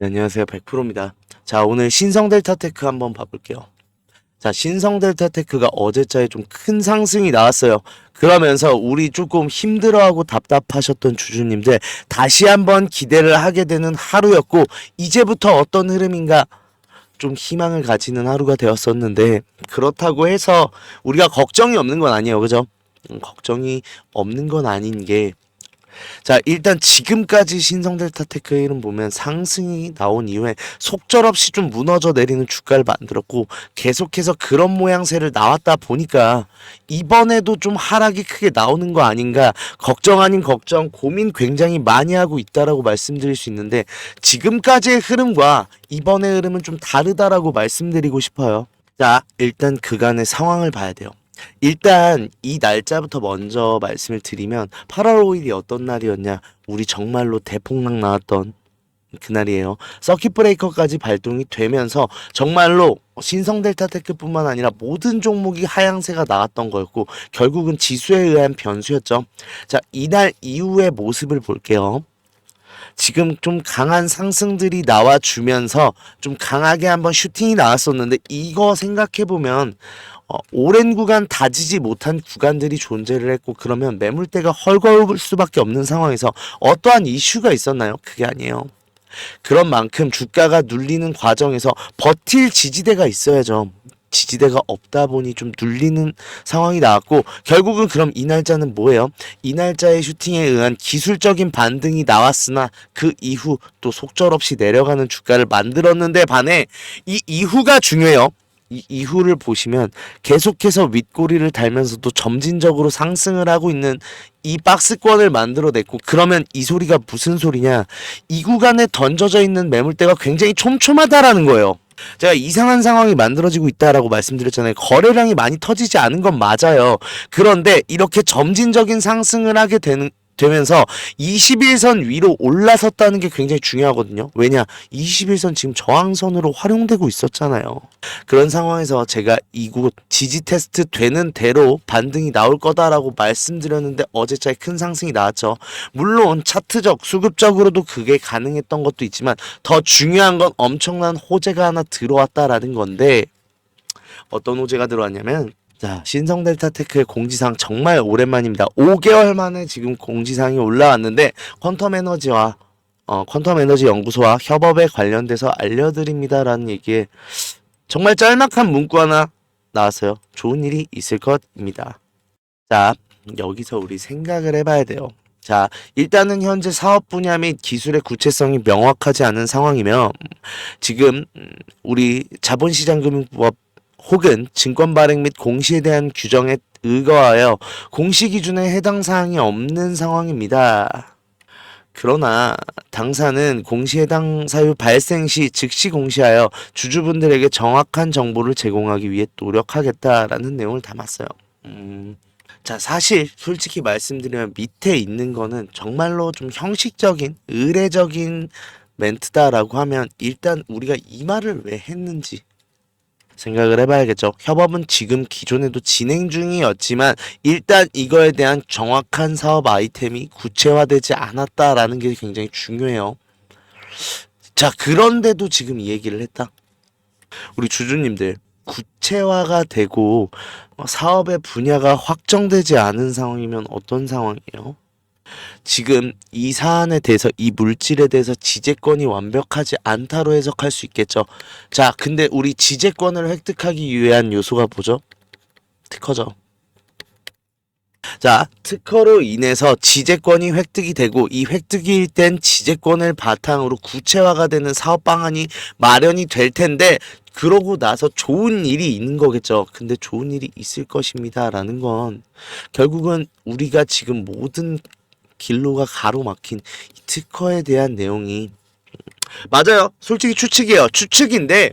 네, 안녕하세요. 100%입니다. 자, 오늘 신성델타테크 한번 봐볼게요. 자, 신성델타테크가 어제자에 좀 큰 상승이 나왔어요. 그러면서 우리 조금 힘들어하고 답답하셨던 주주님들 다시 한번 기대를 하게 되는 하루였고, 이제부터 어떤 흐름인가 좀 희망을 가지는 하루가 되었었는데, 그렇다고 해서 우리가 걱정이 없는 건 아니에요. 그죠? 걱정이 없는 건 아닌 게, 자, 일단 지금까지 신성델타테크의 이름 보면 상승이 나온 이후에 속절없이 좀 무너져 내리는 주가를 만들었고, 계속해서 그런 모양새를 나왔다 보니까 이번에도 좀 하락이 크게 나오는 거 아닌가, 걱정 아닌 걱정, 고민 굉장히 많이 하고 있다라고 말씀드릴 수 있는데, 지금까지의 흐름과 이번의 흐름은 좀 다르다라고 말씀드리고 싶어요. 자, 일단 그간의 상황을 봐야 돼요. 일단 이 날짜부터 먼저 말씀을 드리면 8월 5일이 어떤 날이었냐, 우리 정말로 대폭락 나왔던 그날이에요. 서킷 브레이커까지 발동이 되면서 정말로 신성델타테크뿐만 아니라 모든 종목이 하향세가 나왔던 거였고, 결국은 지수에 의한 변수였죠. 자, 이날 이후의 모습을 볼게요. 지금 좀 강한 상승들이 나와주면서 좀 강하게 한번 슈팅이 나왔었는데, 이거 생각해보면 오랜 구간 다지지 못한 구간들이 존재를 했고, 그러면 매물대가 헐거울 수밖에 없는 상황에서 어떠한 이슈가 있었나요? 그게 아니에요. 그런 만큼 주가가 눌리는 과정에서 버틸 지지대가 있어야죠. 지지대가 없다 보니 좀 눌리는 상황이 나왔고, 결국은 그럼 이 날짜는 뭐예요? 이 날짜의 슈팅에 의한 기술적인 반등이 나왔으나 그 이후 또 속절없이 내려가는 주가를 만들었는데 반해 이 이후가 중요해요. 이 이후를 보시면 계속해서 윗꼬리를 달면서도 점진적으로 상승을 하고 있는 이 박스권을 만들어냈고, 그러면 이 소리가 무슨 소리냐, 이 구간에 던져져 있는 매물대가 굉장히 촘촘하다라는 거예요. 제가 이상한 상황이 만들어지고 있다라고 말씀드렸잖아요. 거래량이 많이 터지지 않은 건 맞아요. 그런데 이렇게 점진적인 상승을 하게 되면서 21선 위로 올라섰다는 게 굉장히 중요하거든요. 왜냐? 21선 지금 저항선으로 활용되고 있었잖아요. 그런 상황에서 제가 이곳 지지 테스트 되는 대로 반등이 나올 거다라고 말씀드렸는데, 어제자에 큰 상승이 나왔죠. 물론 차트적, 수급적으로도 그게 가능했던 것도 있지만, 더 중요한 건 엄청난 호재가 하나 들어왔다라는 건데, 어떤 호재가 들어왔냐면, 자, 신성델타테크의 공지사항 정말 오랜만입니다. 5개월 만에 지금 공지사항이 올라왔는데, 퀀텀에너지와 퀀텀에너지 연구소와 협업에 관련돼서 알려드립니다라는 얘기에 정말 짤막한 문구 하나 나왔어요. 좋은 일이 있을 것입니다. 자, 여기서 우리 생각을 해봐야 돼요. 자, 일단은 현재 사업 분야 및 기술의 구체성이 명확하지 않은 상황이며, 지금 우리 자본시장금융법 혹은 증권발행 및 공시에 대한 규정에 의거하여 공시 기준에 해당 사항이 없는 상황입니다. 그러나 당사는 공시 해당 사유 발생 시 즉시 공시하여 주주분들에게 정확한 정보를 제공하기 위해 노력하겠다라는 내용을 담았어요. 자, 사실 솔직히 말씀드리면 밑에 있는 거는 정말로 좀 형식적인, 의례적인 멘트다라고 하면, 일단 우리가 이 말을 왜 했는지 생각을 해봐야겠죠. 협업은 지금 기존에도 진행 중이었지만 일단 이거에 대한 정확한 사업 아이템이 구체화되지 않았다라는 게 굉장히 중요해요. 자, 그런데도 지금 이 얘기를 했다. 우리 주주님들, 구체화가 되고 사업의 분야가 확정되지 않은 상황이면 어떤 상황이에요? 지금 이 사안에 대해서, 이 물질에 대해서 지재권이 완벽하지 않다로 해석할 수 있겠죠. 자, 근데 우리 지재권을 획득하기 위한 요소가 뭐죠? 특허죠. 자, 특허로 인해서 지재권이 획득이 되고, 이 획득이 된 지재권을 바탕으로 구체화가 되는 사업 방안이 마련이 될 텐데, 그러고 나서 좋은 일이 있는 거겠죠. 근데 좋은 일이 있을 것입니다 라는 건, 결국은 우리가 지금 모든 길로가 가로막힌 이 특허에 대한 내용이, 맞아요. 솔직히 추측이에요. 추측인데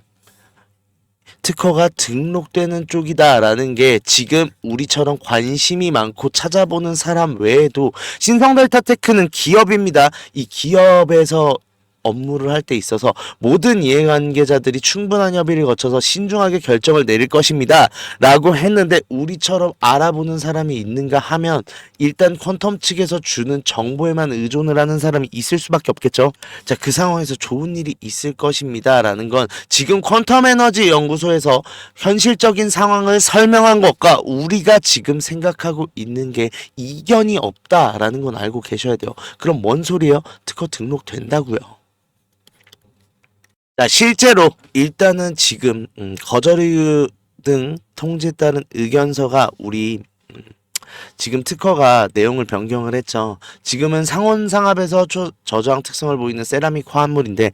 특허가 등록되는 쪽이다라는 게 지금 우리처럼 관심이 많고 찾아보는 사람 외에도, 신성델타테크는 기업입니다. 이 기업에서 업무를 할 때 있어서 모든 이해관계자들이 충분한 협의를 거쳐서 신중하게 결정을 내릴 것입니다. 라고 했는데 우리처럼 알아보는 사람이 있는가 하면 일단 퀀텀 측에서 주는 정보에만 의존을 하는 사람이 있을 수밖에 없겠죠. 자, 그 상황에서 좋은 일이 있을 것입니다. 라는 건 지금 퀀텀 에너지 연구소에서 현실적인 상황을 설명한 것과 우리가 지금 생각하고 있는 게 이견이 없다라는 건 알고 계셔야 돼요. 그럼 뭔 소리예요? 특허 등록된다고요. 자, 실제로 일단은 지금 거절 이유 등 통지에 따른 의견서가 우리 지금 특허가 내용을 변경을 했죠. 지금은 상온상압에서 저저항 특성을 보이는 세라믹 화합물인데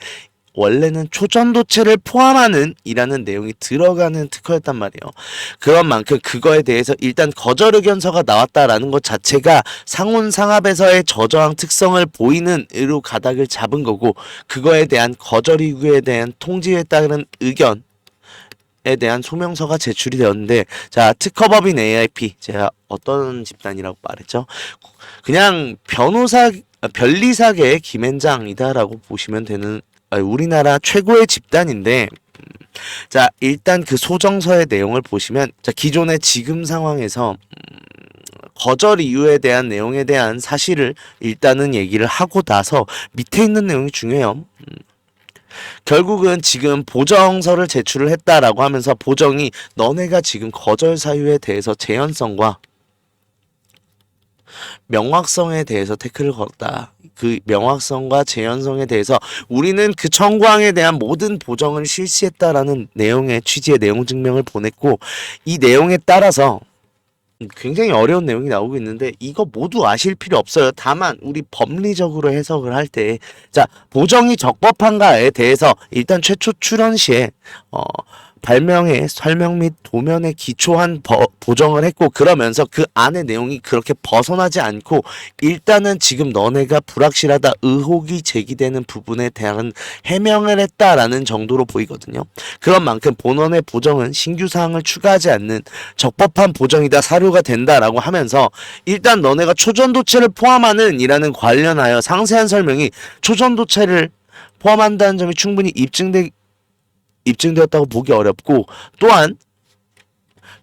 원래는 초전도체를 포함하는 이라는 내용이 들어가는 특허였단 말이에요. 그런 만큼 그거에 대해서 일단 거절 의견서가 나왔다라는 것 자체가 상온상압에서의 저저항 특성을 보이는 의로 가닥을 잡은 거고 그거에 대한 거절 이유에 대한 통지에 따른 의견 에 대한 소명서가 제출이 되었는데 자 특허법인 AIP 제가 어떤 집단이라고 말했죠? 그냥 변리사계의 김앤장이다라고 보시면 되는 우리나라 최고의 집단인데 자 일단 그 소정서의 내용을 보시면 자 기존의 지금 상황에서 거절 이유에 대한 내용에 대한 사실을 일단은 얘기를 하고 나서 밑에 있는 내용이 중요해요. 결국은 지금 보정서를 제출을 했다라고 하면서 보정이 너네가 지금 거절 사유에 대해서 재현성과 명확성에 대해서 태클을 걸었다. 그 명확성과 재현성에 대해서 우리는 그 청구항에 대한 모든 보정을 실시했다라는 내용의 취지의 내용 증명을 보냈고 이 내용에 따라서 굉장히 어려운 내용이 나오고 있는데 이거 모두 아실 필요 없어요. 다만 우리 법리적으로 해석을 할 때 자 보정이 적법한가에 대해서 일단 최초 출원 시에 발명의 설명 및 도면에 기초한 보정을 했고 그러면서 그 안의 내용이 그렇게 벗어나지 않고 일단은 지금 너네가 불확실하다 의혹이 제기되는 부분에 대한 해명을 했다라는 정도로 보이거든요. 그런 만큼 본원의 보정은 신규 사항을 추가하지 않는 적법한 보정이다 사료가 된다라고 하면서 일단 너네가 초전도체를 포함하는 이라는 관련하여 상세한 설명이 초전도체를 포함한다는 점이 충분히 입증되었다고 보기 어렵고 또한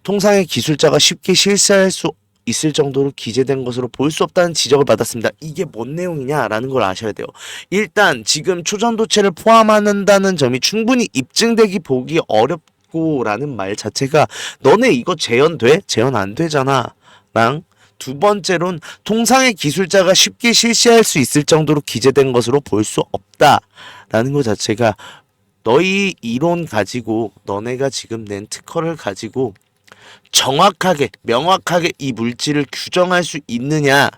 통상의 기술자가 쉽게 실수할 수 있을 정도로 기재된 것으로 볼 수 없다는 지적을 받았습니다. 이게 뭔 내용이냐라는 걸 아셔야 돼요. 일단 지금 초전도체를 포함한다는 점이 충분히 입증되기 보기 어렵고 라는 말 자체가 너네 이거 재현돼? 재현 안 되잖아 랑 두 번째로는 통상의 기술자가 쉽게 실시할 수 있을 정도로 기재된 것으로 볼 수 없다라는 것 자체가 너희 이론 가지고 너네가 지금 낸 특허를 가지고 정확하게 명확하게 이 물질을 규정할 수 있느냐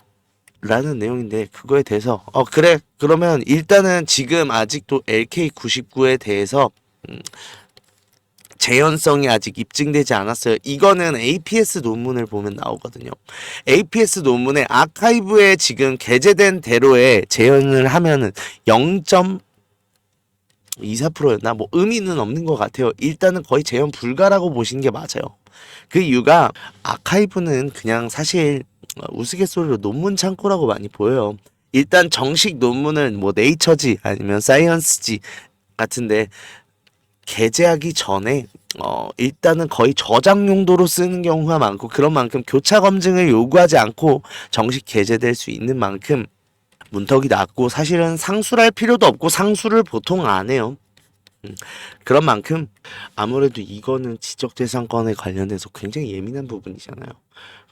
라는 내용인데 그거에 대해서 그래 그러면 일단은 지금 아직도 LK99에 대해서 재현성이 아직 입증되지 않았어요. 이거는 APS 논문을 보면 나오거든요. APS 논문의 아카이브에 지금 게재된 대로의 재현을 하면은 0.24%였나? 뭐 의미는 없는 것 같아요. 일단은 거의 재현 불가라고 보시는 게 맞아요. 그 이유가 아카이브는 그냥 사실 우스갯소리로 논문 창고라고 많이 보여요. 일단 정식 논문은 뭐 네이처지 아니면 사이언스지 같은데 게재하기 전에 일단은 거의 저장 용도로 쓰는 경우가 많고 그런 만큼 교차 검증을 요구하지 않고 정식 게재될 수 있는 만큼 문턱이 낮고 사실은 상수를 할 필요도 없고 상수를 보통 안 해요. 그런 만큼 아무래도 이거는 지적재산권에 관련해서 굉장히 예민한 부분이잖아요.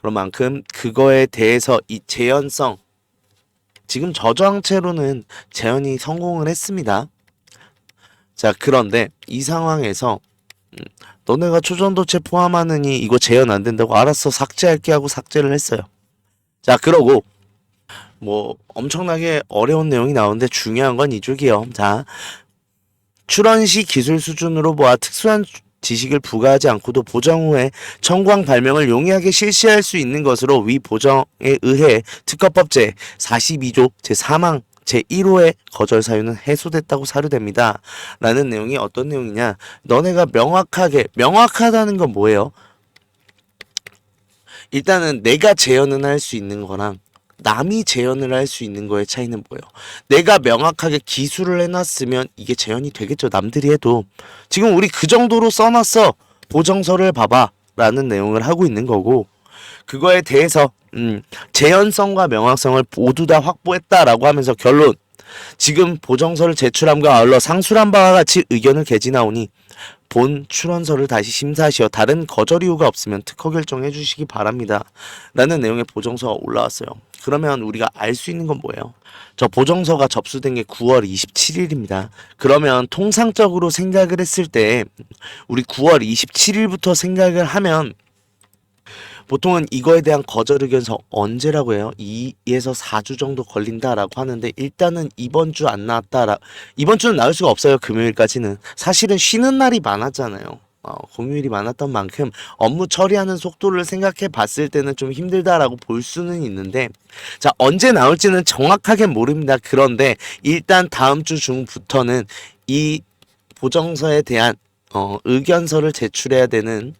그런 만큼 그거에 대해서 이 재현성 지금 저저항체로는 재현이 성공을 했습니다. 자 그런데 이 상황에서 너네가 초전도체 포함하느니 이거 재현 안 된다고 알았어 삭제할게 하고 삭제를 했어요. 자 그러고 뭐 엄청나게 어려운 내용이 나오는데 중요한 건 이쪽이요. 자 출원 시 기술 수준으로 보아 특수한 지식을 부과하지 않고도 보정 후에 청구항 발명을 용이하게 실시할 수 있는 것으로 위 보정에 의해 특허법 제42조 제4항 제1호의 거절 사유는 해소됐다고 사료됩니다. 라는 내용이 어떤 내용이냐 너네가 명확하다는 건 뭐예요? 일단은 내가 재현은 할 수 있는 거랑 남이 재현을 할 수 있는 거의 차이는 뭐예요? 내가 명확하게 기술을 해놨으면 이게 재현이 되겠죠. 남들이 해도. 지금 우리 그 정도로 써놨어. 보정서를 봐봐. 라는 내용을 하고 있는 거고, 그거에 대해서 재현성과 명확성을 모두 다 확보했다라고 하면서 결론, 지금 보정서를 제출함과 아울러 상술한 바와 같이 의견을 개진하오니 본 출원서를 다시 심사하시어 다른 거절 이유가 없으면 특허 결정해 주시기 바랍니다. 라는 내용의 보정서가 올라왔어요. 그러면 우리가 알 수 있는 건 뭐예요? 저 보정서가 접수된 게 9월 27일입니다. 그러면 통상적으로 생각을 했을 때 우리 9월 27일부터 생각을 하면 보통은 이거에 대한 거절 의견서 언제라고 해요? 2에서 4주 정도 걸린다라고 하는데, 일단은 이번 주 안 나왔다라, 이번 주는 나올 수가 없어요. 금요일까지는. 사실은 쉬는 날이 많았잖아요. 공휴일이 많았던 만큼 업무 처리하는 속도를 생각해 봤을 때는 좀 힘들다라고 볼 수는 있는데, 자, 언제 나올지는 정확하게 모릅니다. 그런데 일단 다음 주 중부터는 이 보정서에 대한 의견서를 제출해야 되는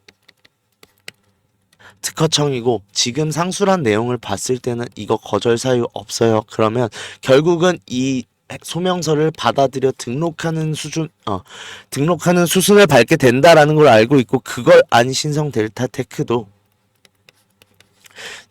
특허청이고, 지금 상술한 내용을 봤을 때는 이거 거절 사유 없어요. 그러면 결국은 이 소명서를 받아들여 등록하는 수순을 밟게 된다라는 걸 알고 있고, 그걸 안 신성 델타테크도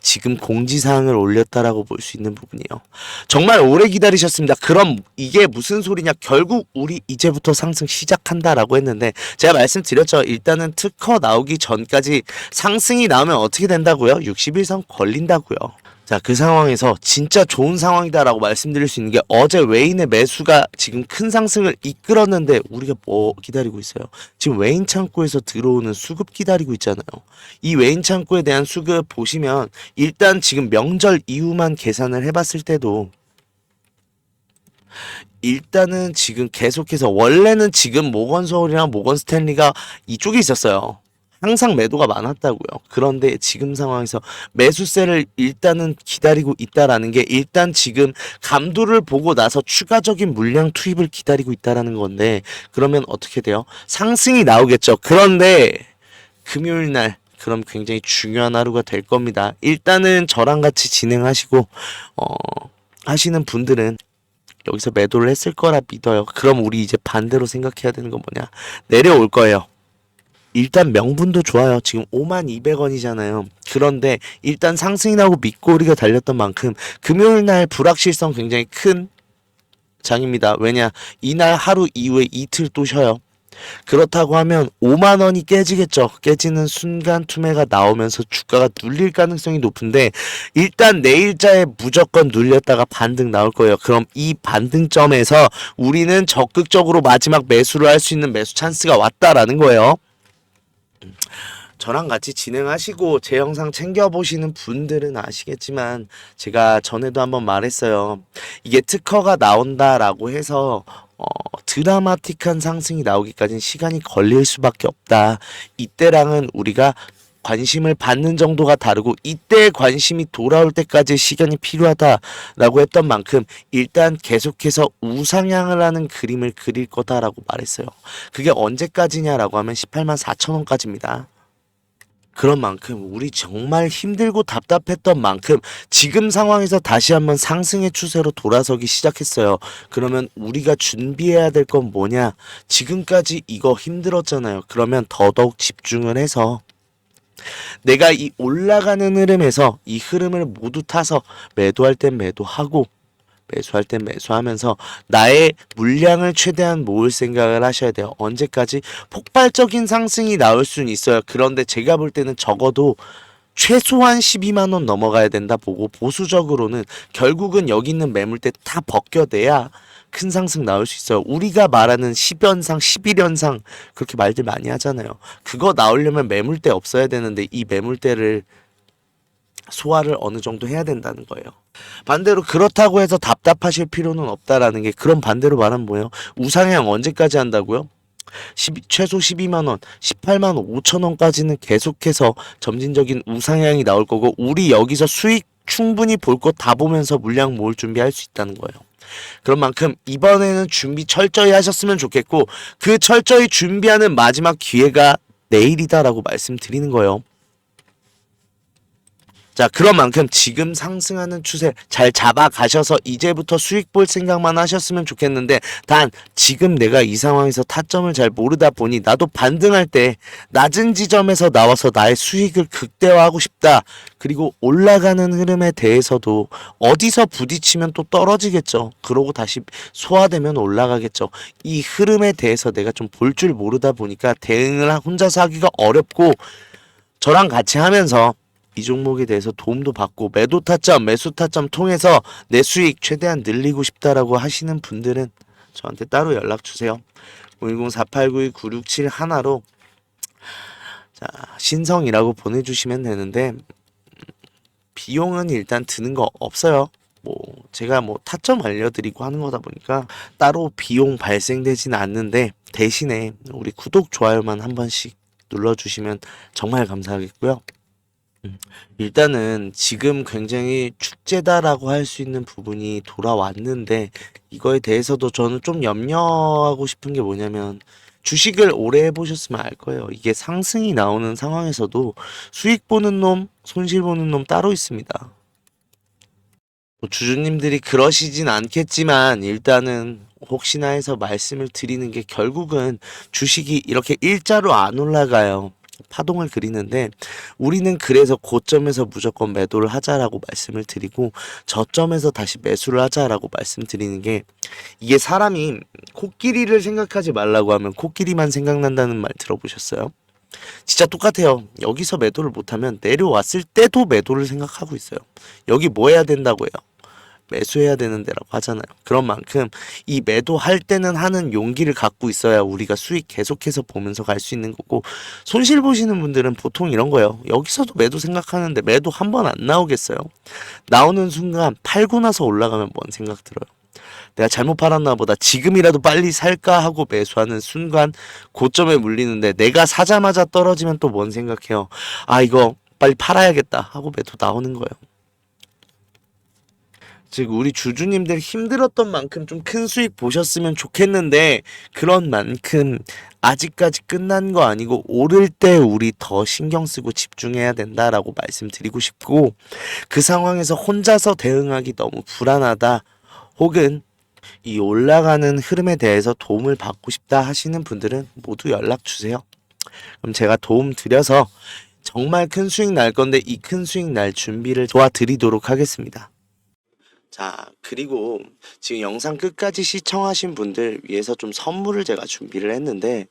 지금 공지사항을 올렸다라고 볼 수 있는 부분이에요. 정말 오래 기다리셨습니다. 그럼 이게 무슨 소리냐? 결국 우리 이제부터 상승 시작한다라고 했는데, 제가 말씀드렸죠. 일단은 특허 나오기 전까지 상승이 나오면 어떻게 된다고요? 60일선 걸린다고요. 자, 그 상황에서 진짜 좋은 상황이다라고 말씀드릴 수 있는 게, 어제 외인의 매수가 지금 큰 상승을 이끌었는데 우리가 뭐 기다리고 있어요? 지금 외인 창고에서 들어오는 수급 기다리고 있잖아요. 이 외인 창고에 대한 수급 보시면 일단 지금 명절 이후만 계산을 해봤을 때도 일단은 지금 계속해서, 원래는 지금 모건서울이랑 모건스탠리가 이쪽에 있었어요. 항상 매도가 많았다고요. 그런데 지금 상황에서 매수세를 일단은 기다리고 있다라는 게, 일단 지금 감도를 보고 나서 추가적인 물량 투입을 기다리고 있다라는 건데, 그러면 어떻게 돼요? 상승이 나오겠죠. 그런데 금요일 날 그럼 굉장히 중요한 하루가 될 겁니다. 일단은 저랑 같이 진행하시고 하시는 분들은 여기서 매도를 했을 거라 믿어요. 그럼 우리 이제 반대로 생각해야 되는 건 뭐냐? 내려올 거예요. 일단 명분도 좋아요. 지금 52,000원이잖아요. 그런데 일단 상승이 나오고 밑꼬리가 달렸던 만큼 금요일 날 불확실성 굉장히 큰 장입니다. 왜냐? 이날 하루 이후에 이틀 또 쉬어요. 그렇다고 하면 50,000원이 깨지겠죠. 깨지는 순간 투매가 나오면서 주가가 눌릴 가능성이 높은데, 일단 내일자에 무조건 눌렸다가 반등 나올 거예요. 그럼 이 반등점에서 우리는 적극적으로 마지막 매수를 할 수 있는 매수 찬스가 왔다라는 거예요. 저랑 같이 진행하시고 제 영상 챙겨보시는 분들은 아시겠지만, 제가 전에도 한번 말했어요. 이게 특허가 나온다라고 해서 드라마틱한 상승이 나오기까지는 시간이 걸릴 수밖에 없다. 이때랑은 우리가 관심을 받는 정도가 다르고, 이때 관심이 돌아올 때까지 시간이 필요하다라고 했던 만큼 일단 계속해서 우상향을 하는 그림을 그릴 거다라고 말했어요. 그게 언제까지냐라고 하면 184,000원까지입니다. 그런 만큼 우리 정말 힘들고 답답했던 만큼 지금 상황에서 다시 한번 상승의 추세로 돌아서기 시작했어요. 그러면 우리가 준비해야 될 건 뭐냐? 지금까지 이거 힘들었잖아요. 그러면 더더욱 집중을 해서 내가 이 올라가는 흐름에서 이 흐름을 모두 타서 매도할 땐 매도하고 매수할 땐 매수하면서 나의 물량을 최대한 모을 생각을 하셔야 돼요. 언제까지? 폭발적인 상승이 나올 수는 있어요. 그런데 제가 볼 때는 적어도 최소한 120,000원 넘어가야 된다 보고, 보수적으로는 결국은 여기 있는 매물대 다 벗겨내야 큰 상승 나올 수 있어요. 우리가 말하는 10연상, 11연상 그렇게 말들 많이 하잖아요. 그거 나오려면 매물대 없어야 되는데 이 매물대를 소화를 어느 정도 해야 된다는 거예요. 반대로 그렇다고 해서 답답하실 필요는 없다라는 게, 그럼 반대로 말하면 뭐예요? 우상향 언제까지 한다고요? 최소 120,000원, 185,000원까지는 계속해서 점진적인 우상향이 나올 거고, 우리 여기서 수익 충분히 볼 것 다 보면서 물량 모을 준비할 수 있다는 거예요. 그런 만큼 이번에는 준비 철저히 하셨으면 좋겠고, 그 철저히 준비하는 마지막 기회가 내일이다라고 말씀드리는 거예요. 자, 그런 만큼 지금 상승하는 추세 잘 잡아가셔서 이제부터 수익 볼 생각만 하셨으면 좋겠는데, 단 지금 내가 이 상황에서 타점을 잘 모르다 보니 나도 반등할 때 낮은 지점에서 나와서 나의 수익을 극대화하고 싶다. 그리고 올라가는 흐름에 대해서도 어디서 부딪히면 또 떨어지겠죠. 그러고 다시 소화되면 올라가겠죠. 이 흐름에 대해서 내가 좀 볼 줄 모르다 보니까 대응을 혼자서 하기가 어렵고, 저랑 같이 하면서 이 종목에 대해서 도움도 받고 매도 타점, 매수 타점 통해서 내 수익 최대한 늘리고 싶다라고 하시는 분들은 저한테 따로 연락 주세요. 010-4892-9671 하나로 자, 신성이라고 보내주시면 되는데, 비용은 일단 드는 거 없어요. 뭐 제가 뭐 타점 알려드리고 하는 거다 보니까 따로 비용 발생되진 않는데, 대신에 우리 구독, 좋아요만 한 번씩 눌러주시면 정말 감사하겠고요. 일단은 지금 굉장히 축제다라고 할 수 있는 부분이 돌아왔는데, 이거에 대해서도 저는 좀 염려하고 싶은 게 뭐냐면, 주식을 오래 해보셨으면 알 거예요. 이게 상승이 나오는 상황에서도 수익 보는 놈, 손실 보는 놈 따로 있습니다. 뭐 주주님들이 그러시진 않겠지만 일단은 혹시나 해서 말씀을 드리는 게, 결국은 주식이 이렇게 일자로 안 올라가요. 파동을 그리는데, 우리는 그래서 고점에서 무조건 매도를 하자라고 말씀을 드리고 저점에서 다시 매수를 하자라고 말씀드리는 게, 이게 사람이 코끼리를 생각하지 말라고 하면 코끼리만 생각난다는 말 들어보셨어요? 진짜 똑같아요. 여기서 매도를 못하면 내려왔을 때도 매도를 생각하고 있어요. 여기 뭐 해야 된다고 해요? 매수해야 되는 데라고 하잖아요. 그런 만큼 이 매도할 때는 하는 용기를 갖고 있어야 우리가 수익 계속해서 보면서 갈 수 있는 거고, 손실 보시는 분들은 보통 이런 거예요. 여기서도 매도 생각하는데 매도 한 번 안 나오겠어요? 나오는 순간 팔고 나서 올라가면 뭔 생각 들어요? 내가 잘못 팔았나 보다, 지금이라도 빨리 살까 하고 매수하는 순간 고점에 물리는데, 내가 사자마자 떨어지면 또 뭔 생각해요? 아, 이거 빨리 팔아야겠다 하고 매도 나오는 거예요. 즉 우리 주주님들 힘들었던 만큼 좀 큰 수익 보셨으면 좋겠는데, 그런 만큼 아직까지 끝난 거 아니고 오를 때 우리 더 신경 쓰고 집중해야 된다라고 말씀드리고 싶고, 그 상황에서 혼자서 대응하기 너무 불안하다, 혹은 이 올라가는 흐름에 대해서 도움을 받고 싶다 하시는 분들은 모두 연락 주세요. 그럼 제가 도움 드려서 정말 큰 수익 날 건데, 이 큰 수익 날 준비를 도와드리도록 하겠습니다. 자, 그리고 지금 영상 끝까지 시청하신 분들 위해서 좀 선물을 제가 준비를 했는데,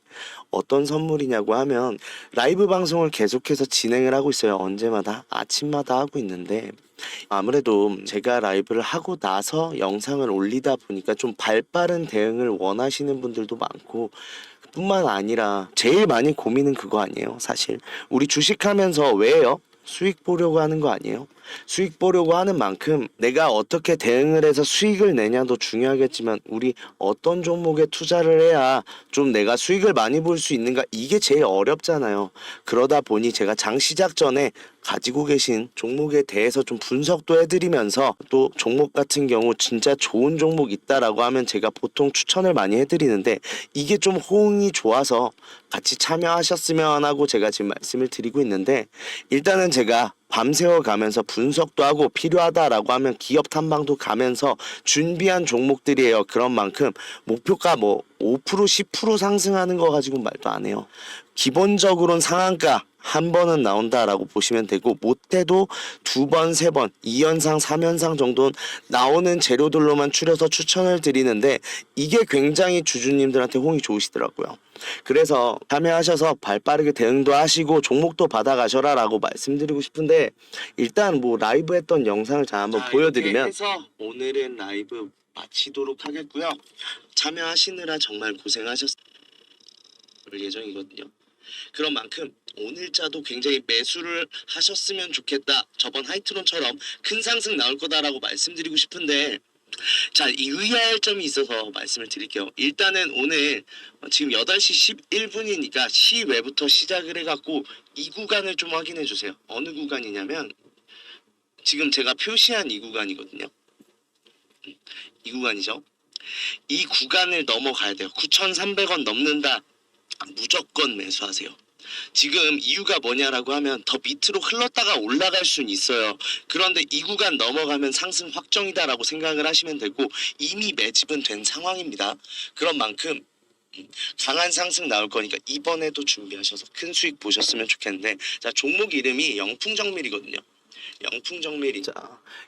어떤 선물이냐고 하면, 라이브 방송을 계속해서 진행을 하고 있어요. 언제마다 아침마다 하고 있는데, 아무래도 제가 라이브를 하고 나서 영상을 올리다 보니까 좀 발빠른 대응을 원하시는 분들도 많고, 뿐만 아니라 제일 많이 고민은 그거 아니에요. 사실 우리 주식하면서 왜요? 수익 보려고 하는 거 아니에요? 수익 보려고 하는 만큼 내가 어떻게 대응을 해서 수익을 내냐도 중요하겠지만, 우리 어떤 종목에 투자를 해야 좀 내가 수익을 많이 볼 수 있는가, 이게 제일 어렵잖아요. 그러다 보니 제가 장 시작 전에 가지고 계신 종목에 대해서 좀 분석도 해드리면서, 또 종목 같은 경우 진짜 좋은 종목 있다라고 하면 제가 보통 추천을 많이 해드리는데, 이게 좀 호응이 좋아서 같이 참여하셨으면 하고 제가 지금 말씀을 드리고 있는데, 일단은 제가 밤새워 가면서 분석도 하고 필요하다라고 하면 기업 탐방도 가면서 준비한 종목들이에요. 그런 만큼 목표가 뭐 5% 10% 상승하는 거 가지고 말도 안 해요. 기본적으로는 상한가 한 번은 나온다라고 보시면 되고, 못해도 두 번, 세 번, 2연상, 3연상 정도는 나오는 재료들로만 추려서 추천을 드리는데, 이게 굉장히 주주님들한테 호응이 좋으시더라고요. 그래서 참여하셔서 발빠르게 대응도 하시고 종목도 받아가셔라 라고 말씀드리고 싶은데, 일단 뭐 라이브 했던 영상을 자 한번 보여드리면, 해서 오늘은 라이브 마치도록 하겠고요. 참여하시느라 정말 고생하셨을 예정이거든요. 그런 만큼 오늘자도 굉장히 매수를 하셨으면 좋겠다, 저번 하이트론처럼 큰 상승 나올 거다라고 말씀드리고 싶은데, 자, 유의할 점이 있어서 말씀을 드릴게요. 일단은 오늘 지금 8시 11분이니까 시외부터 시작을 해갖고 이 구간을 좀 확인해 주세요. 어느 구간이냐면 지금 제가 표시한 이 구간이거든요. 이 구간이죠. 이 구간을 넘어가야 돼요. 9,300원 넘는다, 무조건 매수하세요. 지금 이유가 뭐냐라고 하면 더 밑으로 흘렀다가 올라갈 수는 있어요. 그런데 이 구간 넘어가면 상승 확정이다라고 생각을 하시면 되고 이미 매집은 된 상황입니다. 그런 만큼 강한 상승 나올 거니까 이번에도 준비하셔서 큰 수익 보셨으면 좋겠는데, 자, 종목 이름이 영풍정밀이거든요. 영풍정밀이, 자,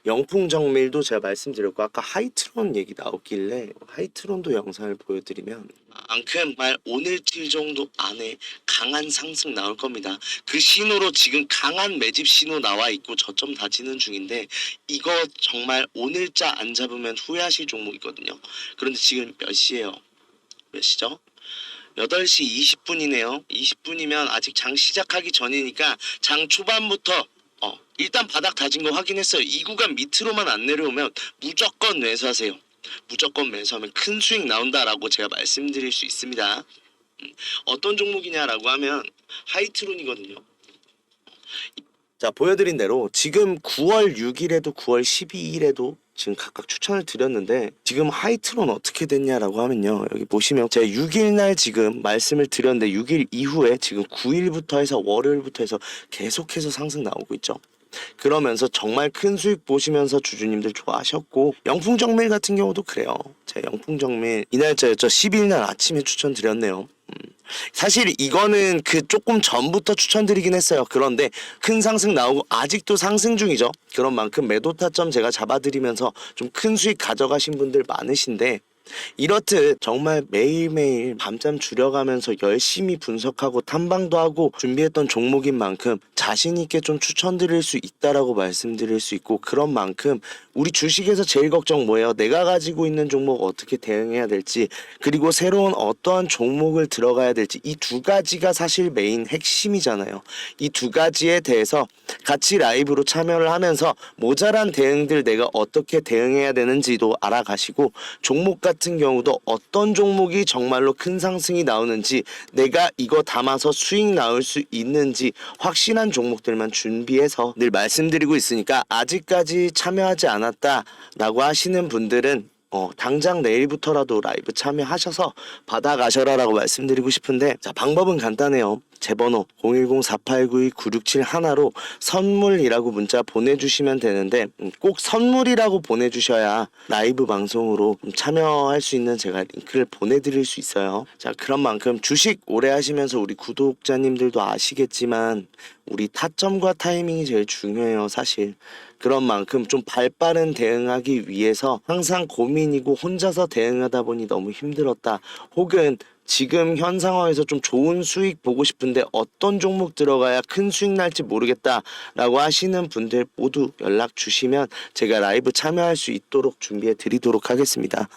영풍정밀도 제가 말씀드렸고 아까 하이트론 얘기 나왔길래 하이트론도 영상을 보여드리면 만큼 말 오늘틀 정도 안에 강한 상승 나올 겁니다. 그 신호로 지금 강한 매집 신호 나와 있고 저점 다지는 중인데 이거 정말 오늘자 안 잡으면 후회하실 종목이거든요. 그런데 지금 몇 시예요? 몇 시죠? 8시 20분이네요. 20분이면 아직 장 시작하기 전이니까 장 초반부터 일단 바닥 다진 거 확인했어요. 이 구간 밑으로만 안 내려오면 무조건 매수하세요. 무조건 매수하면 큰 수익 나온다라고 제가 말씀드릴 수 있습니다. 어떤 종목이냐라고 하면 하이트론이거든요. 자, 보여드린 대로 지금 9월 6일에도 9월 12일에도 지금 각각 추천을 드렸는데 지금 하이트론 어떻게 됐냐라고 하면요. 여기 보시면 제가 6일날 지금 말씀을 드렸는데 6일 이후에 지금 9일부터 해서 월요일부터 해서 계속해서 상승 나오고 있죠. 그러면서 정말 큰 수익 보시면서 주주님들 좋아하셨고 영풍정밀 같은 경우도 그래요. 제가 영풍정밀 이날짜였죠. 12일날 아침에 추천드렸네요. 사실 이거는 그 조금 전부터 추천드리긴 했어요. 그런데 큰 상승 나오고 아직도 상승 중이죠. 그런 만큼 매도 타점 제가 잡아드리면서 좀 큰 수익 가져가신 분들 많으신데 이렇듯 정말 매일매일 밤잠 줄여가면서 열심히 분석하고 탐방도 하고 준비했던 종목인 만큼 자신 있게 좀 추천드릴 수 있다라고 말씀드릴 수 있고, 그런 만큼 우리 주식에서 제일 걱정 뭐예요? 내가 가지고 있는 종목 어떻게 대응해야 될지, 그리고 새로운 어떠한 종목을 들어가야 될지, 이 두 가지가 사실 메인 핵심이잖아요. 이 두 가지에 대해서 같이 라이브로 참여를 하면서 모자란 대응들 내가 어떻게 대응해야 되는지도 알아가시고, 종목 같은 경우도 어떤 종목이 정말로 큰 상승이 나오는지, 내가 이거 담아서 수익 나올 수 있는지 확실한 종목들만 준비해서 늘 말씀드리고 있으니까, 아직까지 참여하지 않았다라고 하시는 분들은 당장 내일부터라도 라이브 참여하셔서 받아가셔라라고 말씀드리고 싶은데, 자, 방법은 간단해요. 제 번호 010-4892-9671로 선물이라고 문자 보내주시면 되는데, 꼭 선물이라고 보내주셔야 라이브 방송으로 참여할 수 있는 제가 링크를 보내드릴 수 있어요. 자, 그런 만큼 주식 오래 하시면서 우리 구독자님들도 아시겠지만 우리 타점과 타이밍이 제일 중요해요, 사실. 그런 만큼 좀 발빠른 대응하기 위해서 항상 고민이고 혼자서 대응하다 보니 너무 힘들었다, 혹은 지금 현 상황에서 좀 좋은 수익 보고 싶은데 어떤 종목 들어가야 큰 수익 날지 모르겠다 라고 하시는 분들 모두 연락 주시면 제가 라이브 참여할 수 있도록 준비해 드리도록 하겠습니다.